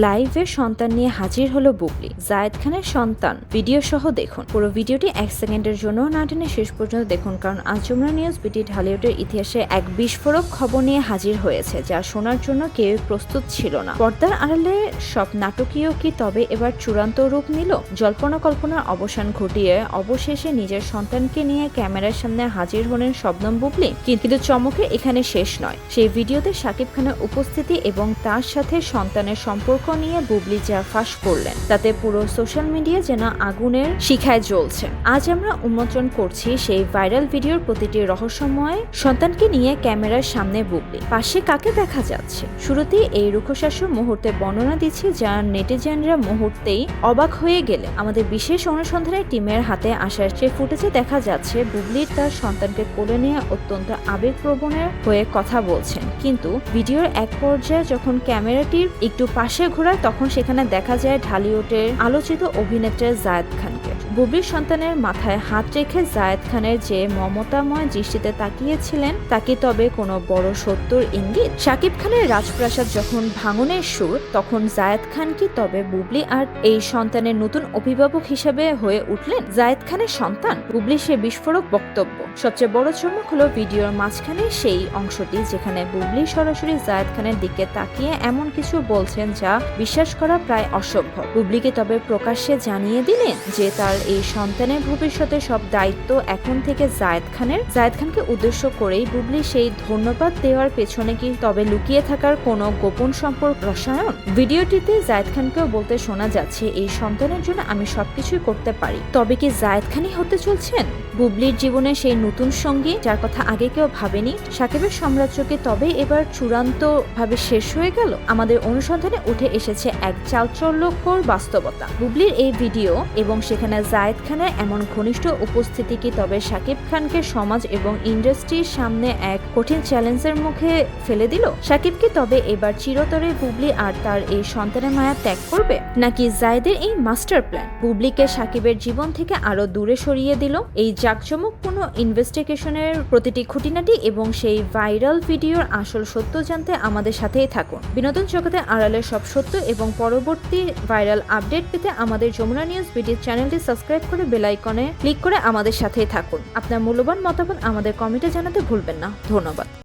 লাইভে সন্তান নিয়ে হাজির হলো বুবলি। জায়েদ খানের সন্তান ভিডিও সহ দেখুন। পুরো ভিডিওটি 1 সেকেন্ডের জন্য না টেনে শেষ পর্যন্ত দেখুন, কারণ আজ যমুনা নিউজ বিডি ঢালিউডের ইতিহাসে এক বিস্ফোরক খবর নিয়ে হাজির হয়েছে, যা শোনার জন্য কেউ প্রস্তুত ছিল না। পর্দার আড়ালে সব নাটকীয় কি তবে এবার চূড়ান্ত রূপ নিল? জল্পনা কল্পনার অবসান ঘটিয়ে অবশেষে নিজের সন্তানকে নিয়ে ক্যামেরার সামনে হাজির হলেন শবনম বুবলি। কিন্তু চমকে এখানে শেষ নয়। সেই ভিডিওতে শাকিব খানের উপস্থিতি এবং তার সাথে সন্তানের সম্পর্ক নিয়ে বুবলি যা ফাঁস করলেন, তাতে পুরো সোশ্যাল মিডিয়া যেন আগুনের শিখায় জ্বলছে। আজ আমরা উন্মোচন করছি সেই ভাইরাল ভিডিওর প্রতিটি রহস্যময়। সন্তানকে নিয়ে ক্যামেরার সামনে বুবলি, পাশে কাকে দেখা যাচ্ছে? শুরুতেই এই রুক্ষশ্বাস মুহূর্তে বর্ণনা দিচ্ছি, যা নেটিজেনরা মুহূর্তেই অবাক হয়ে গেলে। আমাদের বিশেষ অনুসন্ধানের টিমের হাতে আসার সেই ফুটেজে দেখা যাচ্ছে বুবলির তার সন্তানকে কোলে নিয়ে অত্যন্ত আবেগপ্রবণের হয়ে কথা বলছেন। কিন্তু ভিডিওর এক পর্যায়ে যখন ক্যামেরাটির একটু পাশে ঘোরায়, তখন সেখানে দেখা যায় ঢালিউডের আলোচিত অভিনেত্রী জায়েদ খানকে। বুবলির সন্তানের মাথায় হাত রেখে জায়েদ খানের যে মমতাময় দৃষ্টিতে তাকিয়েছিলেন, তা কি তবে কোনো বড় সত্যর ইঙ্গিত? শাকিব খানের রাজপ্রাসাদ যখন ভাঙনের সুর, তখন জায়েদ খান কি তবে বুবলি আর এই সন্তানের নতুন অভিভাবক হিসেবে হয়ে উঠলেন? জায়েদ খানের সন্তান বুবলি সে বিস্ফোরক বক্তব্য। সবচেয়ে বড় চমক হলো ভিডিওর মাঝখানে সেই অংশটি, যেখানে বুবলি সরাসরি জায়েদ খানের দিকে তাকিয়ে এমন কিছু বলছেন যা বিশ্বাস করা প্রায় অসম্ভব। বুবলিকে তবে প্রকাশ্যে জানিয়ে দিলেন যে তার এই সন্তানের ভবিষ্যতে সব দায়িত্ব এখন থেকে জায়েদ খানের। জায়েদ খানকে উদ্দেশ্য করেই বুবলি সেই ধন্যবাদ দেওয়ার পেছনে কি তবে লুকিয়ে থাকার কোনো গোপন সম্পর্ক রসায়ন? ভিডিওটিতে জায়েদ খানকেও বলতে শোনা যাচ্ছে, এই সন্তানের জন্য আমি সবকিছুই করতে পারি। তবে কি জায়েদ খানই হতে চলছেন বুবলির জীবনে সেই নতুন সঙ্গী, যার কথা আগে কেউ ভাবেনি? সাকিবের সাম্রাজ্যকে তবে এবার চূড়ান্ত ভাবে শেষ হয়ে গেল? আমাদের অনুসন্ধানে উঠে এসেছে এক চাঞ্চল্যকর বাস্তবতা। বুবলির এই ভিডিও এবং সেখানে জায়েদ খানের এমন ঘনিষ্ঠ উপস্থিতি কি তবে শাকিব খানকে সমাজ এবং ইন্ডাস্ট্রির সামনে এক কঠিন চ্যালেঞ্জের মুখে ফেলে দিল? শাকিব কি তবে এবার চিরতরে বুবলি আর তার এই সন্তানের মায়া ত্যাগ করবে, নাকি জায়েদের এই মাস্টার প্ল্যান বুবলিকে শাকিবের জীবন থেকে আরো দূরে সরিয়ে দিল? এই জাঁকজমকপূর্ণ ইনভেস্টিগেশনের প্রতিটি খুঁটিনাটি এবং সেই ভাইরাল ভিডিওর আসল সত্য জানতে আমাদের সাথেই থাকুন। বিনোদন জগতে আড়ালের সব সত্য এবং পরবর্তী ভাইরাল আপডেট পেতে আমাদের যমুনা নিউজ বিডি চ্যানেলটি সাবস্ক্রাইব করে বেল আইকনে ক্লিক করে আমাদের সাথেই থাকুন। আপনার মূল্যবান মতামত আমাদের কমেন্টে জানাতে ভুলবেন না। ধন্যবাদ।